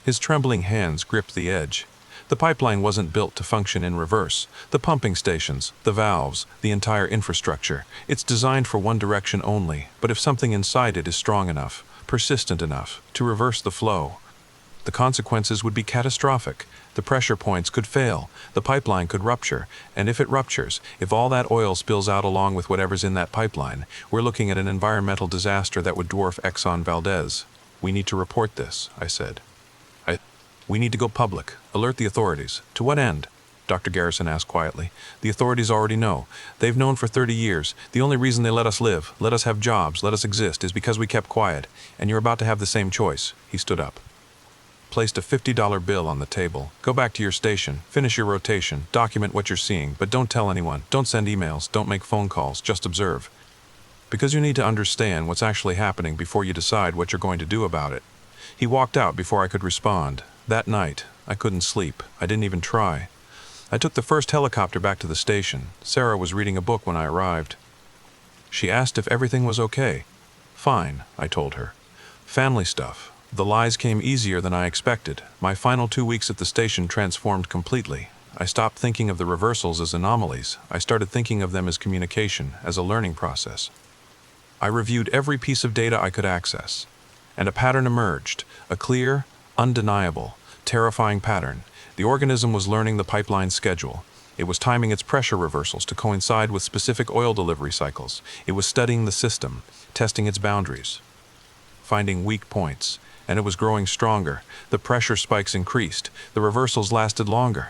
His trembling hands gripped the edge. The pipeline wasn't built to function in reverse. The pumping stations, the valves, the entire infrastructure. It's designed for one direction only, but if something inside it is strong enough, persistent enough, to reverse the flow, the consequences would be catastrophic. The pressure points could fail, the pipeline could rupture, and if it ruptures, if all that oil spills out along with whatever's in that pipeline, we're looking at an environmental disaster that would dwarf Exxon Valdez. We need to report this, I said. We need to go public, alert the authorities. To what end? Dr. Garrison asked quietly. The authorities already know. They've known for 30 years. The only reason they let us live, let us have jobs, let us exist, is because we kept quiet. And you're about to have the same choice. He stood up. Placed a $50 bill on the table. Go back to your station, finish your rotation, document what you're seeing, but don't tell anyone, don't send emails, don't make phone calls, just observe. Because you need to understand what's actually happening before you decide what you're going to do about it. He walked out before I could respond. That night, I couldn't sleep. I didn't even try. I took the first helicopter back to the station. Sarah was reading a book when I arrived. She asked if everything was okay. Fine, I told her. Family stuff. The lies came easier than I expected. My final 2 weeks at the station transformed completely. I stopped thinking of the reversals as anomalies. I started thinking of them as communication, as a learning process. I reviewed every piece of data I could access. And a pattern emerged, a clear, undeniable, terrifying pattern. The organism was learning the pipeline schedule. It was timing its pressure reversals to coincide with specific oil delivery cycles. It was studying the system, testing its boundaries, finding weak points, and it was growing stronger. The pressure spikes increased. The reversals lasted longer.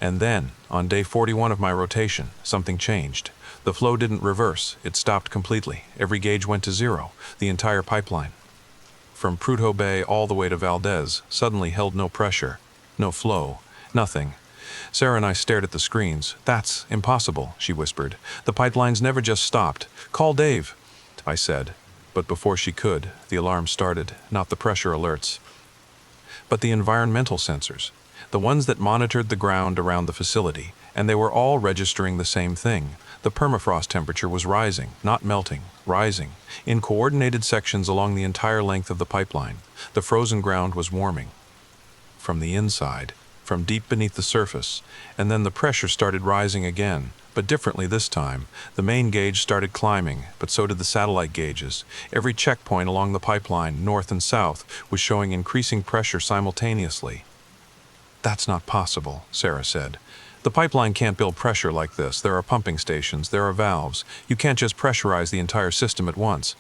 And then, on day 41 of my rotation, something changed. The flow didn't reverse. It stopped completely. Every gauge went to zero. The entire pipeline, from Prudhoe Bay all the way to Valdez, suddenly held no pressure, no flow, nothing. Sarah and I stared at the screens. That's impossible, she whispered. The pipelines never just stopped. Call Dave, I said. But before she could, the alarm started, not the pressure alerts, but the environmental sensors, the ones that monitored the ground around the facility, and they were all registering the same thing. The permafrost temperature was rising, not melting, rising, in coordinated sections along the entire length of the pipeline. The frozen ground was warming. From the inside, from deep beneath the surface, and then the pressure started rising again, but differently this time. The main gauge started climbing, but so did the satellite gauges. Every checkpoint along the pipeline, north and south, was showing increasing pressure simultaneously. "That's not possible," Sarah said. "The pipeline can't build pressure like this. There are pumping stations, there are valves. You can't just pressurize the entire system at once."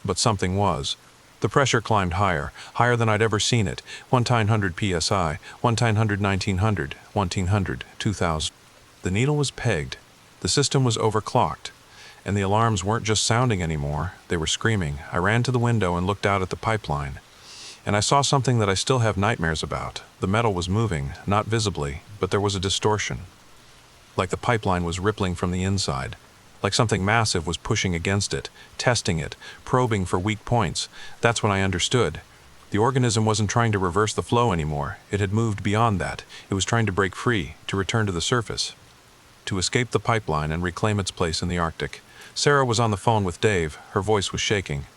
But something was. The pressure climbed higher, higher than I'd ever seen it. 1900 psi, 1900, 1900, 1900, 2000. The needle was pegged. The system was overclocked. And the alarms weren't just sounding anymore. They were screaming. I ran to the window and looked out at the pipeline. And I saw something that I still have nightmares about. The metal was moving, not visibly, but there was a distortion. Like the pipeline was rippling from the inside. Like something massive was pushing against it, testing it, probing for weak points. That's when I understood. The organism wasn't trying to reverse the flow anymore. It had moved beyond that. It was trying to break free, to return to the surface, to escape the pipeline and reclaim its place in the Arctic. Sarah was on the phone with Dave. Her voice was shaking.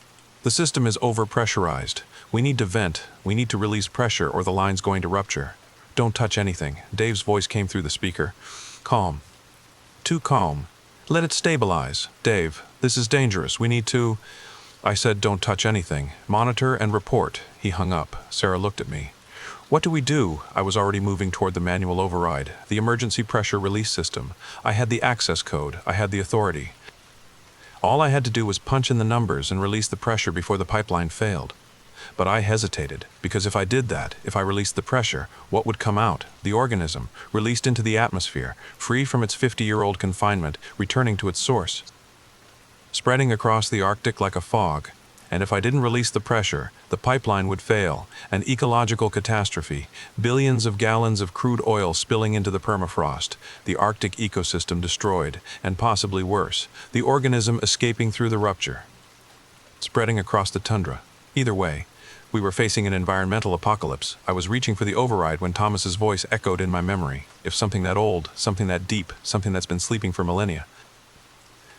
"The system is overpressurized. We need to vent. We need to release pressure or the line's going to rupture. Don't touch anything." Dave's voice came through the speaker. "Calm. Too calm. Let it stabilize. Dave, this is dangerous. We need to..." I said, "Don't touch anything. Monitor and report." He hung up. Sarah looked at me. "What do we do?" I was already moving toward the manual override, the emergency pressure release system. I had the access code. I had the authority. All I had to do was punch in the numbers and release the pressure before the pipeline failed. But I hesitated, because if I did that, if I released the pressure, what would come out? The organism, released into the atmosphere, free from its 50-year-old confinement, returning to its source, spreading across the Arctic like a fog. And if I didn't release the pressure, the pipeline would fail, an ecological catastrophe, billions of gallons of crude oil spilling into the permafrost, the Arctic ecosystem destroyed, and possibly worse, the organism escaping through the rupture, spreading across the tundra. Either way, we were facing an environmental apocalypse. I was reaching for the override when Thomas's voice echoed in my memory. If something that old, something that deep, something that's been sleeping for millennia,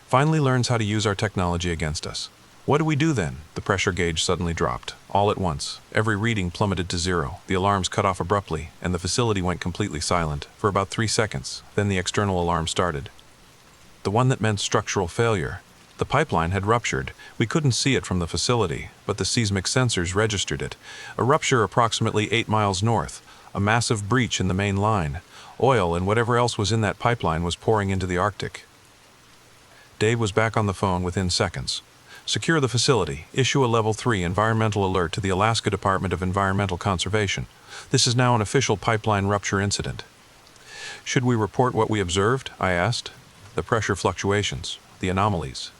finally learns how to use our technology against us, what do we do then? The pressure gauge suddenly dropped, all at once. Every reading plummeted to zero. The alarms cut off abruptly, and the facility went completely silent for about 3 seconds. Then the external alarm started. The one that meant structural failure. The pipeline had ruptured. We couldn't see it from the facility, but the seismic sensors registered it. A rupture approximately 8 miles north. A massive breach in the main line. Oil and whatever else was in that pipeline was pouring into the Arctic. Dave was back on the phone within seconds. "Secure the facility. Issue a Level 3 environmental alert to the Alaska Department of Environmental Conservation. This is now an official pipeline rupture incident." "Should we report what we observed?" I asked. "The pressure fluctuations, the anomalies."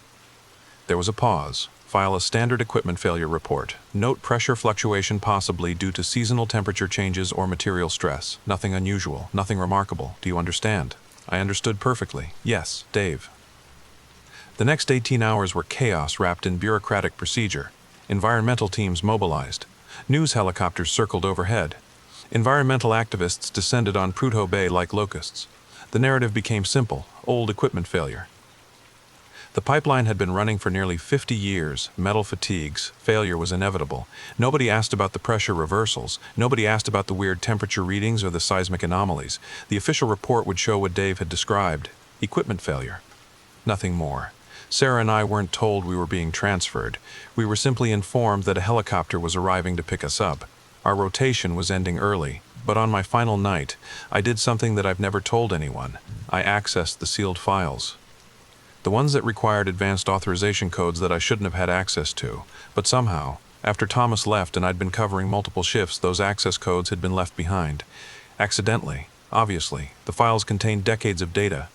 There was a pause. "File a standard equipment failure report. Note pressure fluctuation possibly due to seasonal temperature changes or material stress. Nothing unusual, nothing remarkable. Do you understand?" I understood perfectly. "Yes, Dave." The next 18 hours were chaos wrapped in bureaucratic procedure. Environmental teams mobilized. News helicopters circled overhead. Environmental activists descended on Prudhoe Bay like locusts. The narrative became simple: old equipment failure. The pipeline had been running for nearly 50 years, metal fatigues, failure was inevitable. Nobody asked about the pressure reversals. Nobody asked about the weird temperature readings or the seismic anomalies. The official report would show what Dave had described: equipment failure. Nothing more. Sarah and I weren't told we were being transferred. We were simply informed that a helicopter was arriving to pick us up. Our rotation was ending early, but on my final night, I did something that I've never told anyone. I accessed the sealed files. The ones that required advanced authorization codes that I shouldn't have had access to. But somehow, after Thomas left and I'd been covering multiple shifts, those access codes had been left behind. Accidentally, obviously. The files contained decades of data.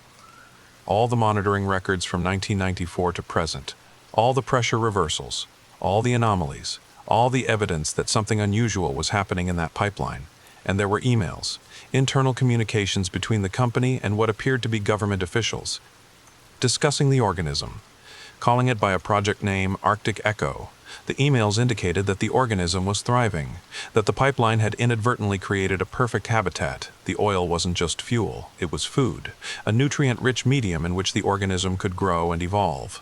All the monitoring records from 1994 to present. All the pressure reversals. All the anomalies. All the evidence that something unusual was happening in that pipeline. And there were emails. Internal communications between the company and what appeared to be government officials, discussing the organism, calling it by a project name Arctic Echo. The emails indicated that the organism was thriving, that the pipeline had inadvertently created a perfect habitat. The oil wasn't just fuel, it was food, a nutrient-rich medium in which the organism could grow and evolve.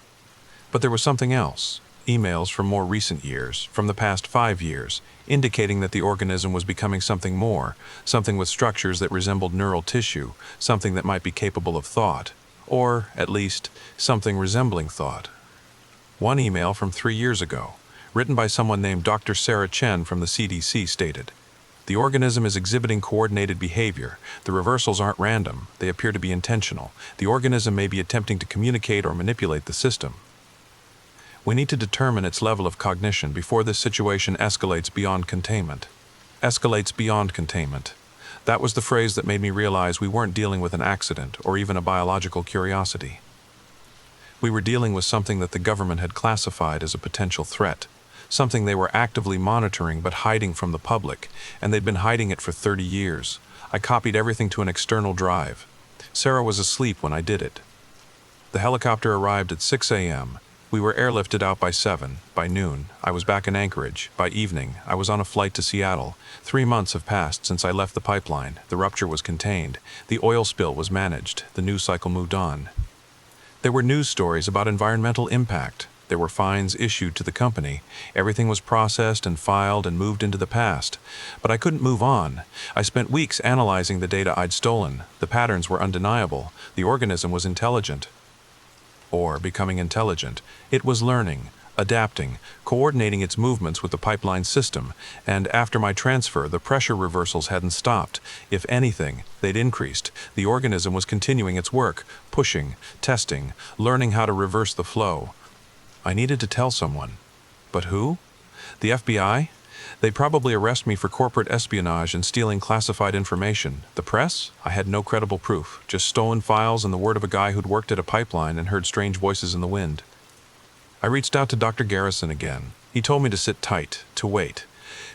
But there was something else. Emails from more recent years, from the past 5 years, indicating that the organism was becoming something more, something with structures that resembled neural tissue, something that might be capable of thought, or, at least, something resembling thought. One email from 3 years ago, written by someone named Dr. Sarah Chen from the CDC, stated, "The organism is exhibiting coordinated behavior. The reversals aren't random. They appear to be intentional. The organism may be attempting to communicate or manipulate the system. We need to determine its level of cognition before this situation escalates beyond containment." Escalates beyond containment. That was the phrase that made me realize we weren't dealing with an accident or even a biological curiosity. We were dealing with something that the government had classified as a potential threat, something they were actively monitoring but hiding from the public, and they'd been hiding it for 30 years. I copied everything to an external drive. Sarah was asleep when I did it. The helicopter arrived at 6 a.m. We were airlifted out by 7. By noon, I was back in Anchorage. By evening, I was on a flight to Seattle. 3 months have passed since I left the pipeline. The rupture was contained. The oil spill was managed. The news cycle moved on. There were news stories about environmental impact. There were fines issued to the company. Everything was processed and filed and moved into the past. But I couldn't move on. I spent weeks analyzing the data I'd stolen. The patterns were undeniable. The organism was intelligent. Or becoming intelligent. It was learning, adapting, coordinating its movements with the pipeline system, and after my transfer, the pressure reversals hadn't stopped. If anything, they'd increased. The organism was continuing its work, pushing, testing, learning how to reverse the flow. I needed to tell someone. But who? The FBI? They'd probably arrest me for corporate espionage and stealing classified information. The press? I had no credible proof, just stolen files and the word of a guy who'd worked at a pipeline and heard strange voices in the wind. I reached out to Dr. Garrison again. He told me to sit tight, to wait,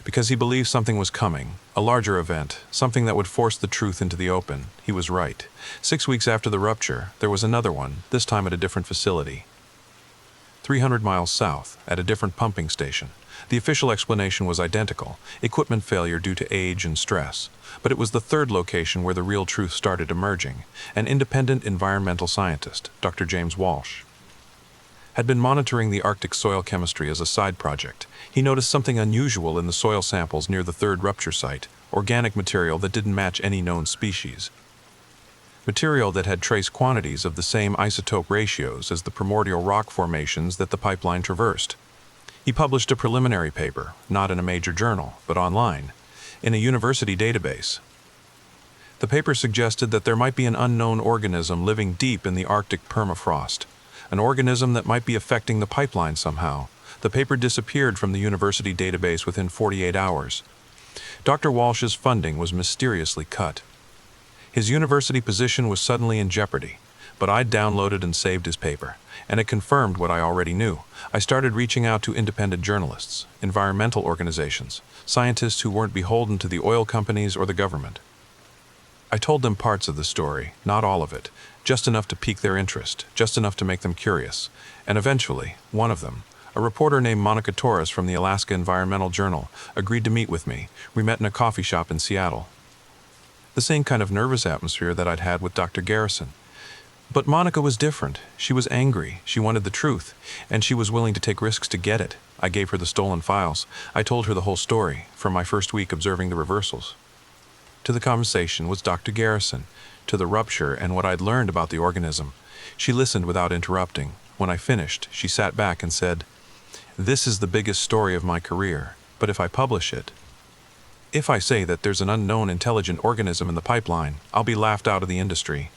because he believed something was coming, a larger event, something that would force the truth into the open. He was right. 6 weeks after the rupture, there was another one, this time at a different facility. 300 miles south, at a different pumping station. The official explanation was identical, equipment failure due to age and stress. But it was the third location where the real truth started emerging. An independent environmental scientist, Dr. James Walsh, had been monitoring the Arctic soil chemistry as a side project. He noticed something unusual in the soil samples near the third rupture site, organic material that didn't match any known species. Material that had trace quantities of the same isotope ratios as the primordial rock formations that the pipeline traversed. He published a preliminary paper, not in a major journal, but online, in a university database. The paper suggested that there might be an unknown organism living deep in the Arctic permafrost, an organism that might be affecting the pipeline somehow. The paper disappeared from the university database within 48 hours. Dr. Walsh's funding was mysteriously cut. His university position was suddenly in jeopardy, but I'd downloaded and saved his paper, and it confirmed what I already knew. I started reaching out to independent journalists, environmental organizations, scientists who weren't beholden to the oil companies or the government. I told them parts of the story, not all of it, just enough to pique their interest, just enough to make them curious. And eventually, one of them, a reporter named Monica Torres from the Alaska Environmental Journal, agreed to meet with me. We met in a coffee shop in Seattle. The same kind of nervous atmosphere that I'd had with Dr. Garrison. But Monica was different. She was angry. She wanted the truth, and she was willing to take risks to get it. I gave her the stolen files. I told her the whole story, from my first week observing the reversals. To the conversation was Dr. Garrison, to the rupture and what I'd learned about the organism. She listened without interrupting. When I finished, she sat back and said, "This is the biggest story of my career, but if I publish it, if I say that there's an unknown intelligent organism in the pipeline, I'll be laughed out of the industry."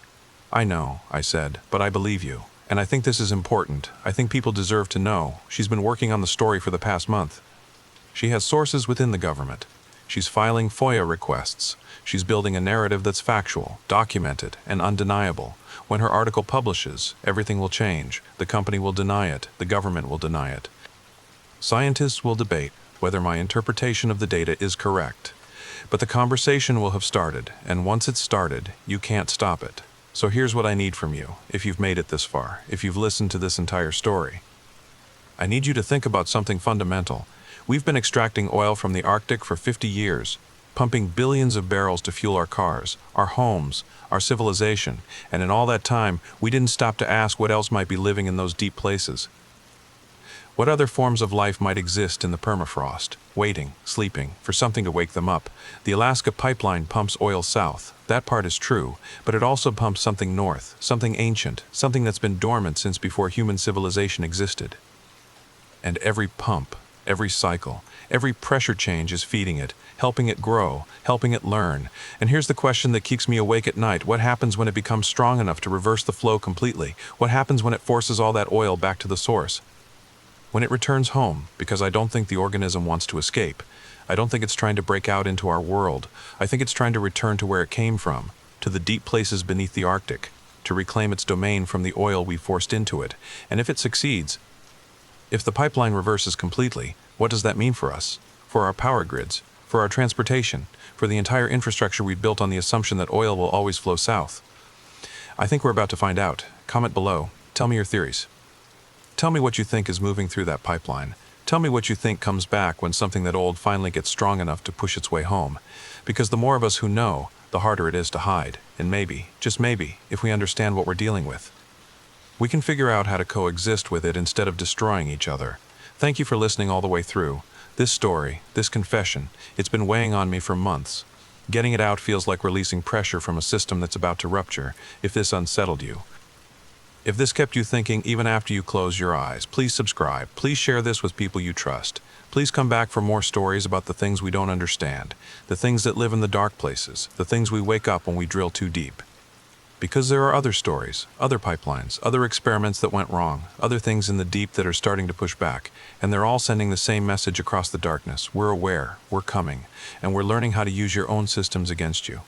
"I know," I said, "but I believe you. And I think this is important. I think people deserve to know. She's been working on the story for the past month. She has sources within the government. She's filing FOIA requests. She's building a narrative that's factual, documented, and undeniable. When her article publishes, everything will change. The company will deny it. The government will deny it. Scientists will debate whether my interpretation of the data is correct. But the conversation will have started, and once it's started, you can't stop it. So here's what I need from you, if you've made it this far, if you've listened to this entire story. I need you to think about something fundamental. We've been extracting oil from the Arctic for 50 years, pumping billions of barrels to fuel our cars, our homes, our civilization, and in all that time, we didn't stop to ask what else might be living in those deep places. What other forms of life might exist in the permafrost, waiting, sleeping, for something to wake them up? The Alaska pipeline pumps oil south. That part is true, but it also pumps something north, something ancient, something that's been dormant since before human civilization existed. And every pump, every cycle, every pressure change is feeding it, helping it grow, helping it learn. And here's the question that keeps me awake at night. What happens when it becomes strong enough to reverse the flow completely? What happens when it forces all that oil back to the source? When it returns home, because I don't think the organism wants to escape. I don't think it's trying to break out into our world. I think it's trying to return to where it came from, to the deep places beneath the Arctic, to reclaim its domain from the oil we forced into it. And if it succeeds, if the pipeline reverses completely, what does that mean for us? For our power grids, for our transportation, for the entire infrastructure we built on the assumption that oil will always flow south? I think we're about to find out. Comment below. Tell me your theories. Tell me what you think is moving through that pipeline. Tell me what you think comes back when something that old finally gets strong enough to push its way home. Because the more of us who know, the harder it is to hide. And maybe, just maybe, if we understand what we're dealing with, we can figure out how to coexist with it instead of destroying each other. Thank you for listening all the way through. This story, this confession, it's been weighing on me for months. Getting it out feels like releasing pressure from a system that's about to rupture. If this unsettled you, if this kept you thinking even after you close your eyes, please subscribe. Please share this with people you trust. Please come back for more stories about the things we don't understand, the things that live in the dark places, the things we wake up when we drill too deep. Because there are other stories, other pipelines, other experiments that went wrong, other things in the deep that are starting to push back, and they're all sending the same message across the darkness. We're aware, we're coming, and we're learning how to use your own systems against you.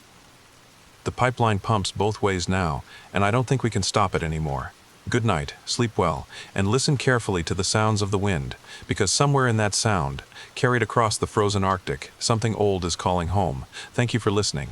The pipeline pumps both ways now, and I don't think we can stop it anymore. Good night, sleep well, and listen carefully to the sounds of the wind, because somewhere in that sound, carried across the frozen Arctic, something old is calling home. Thank you for listening.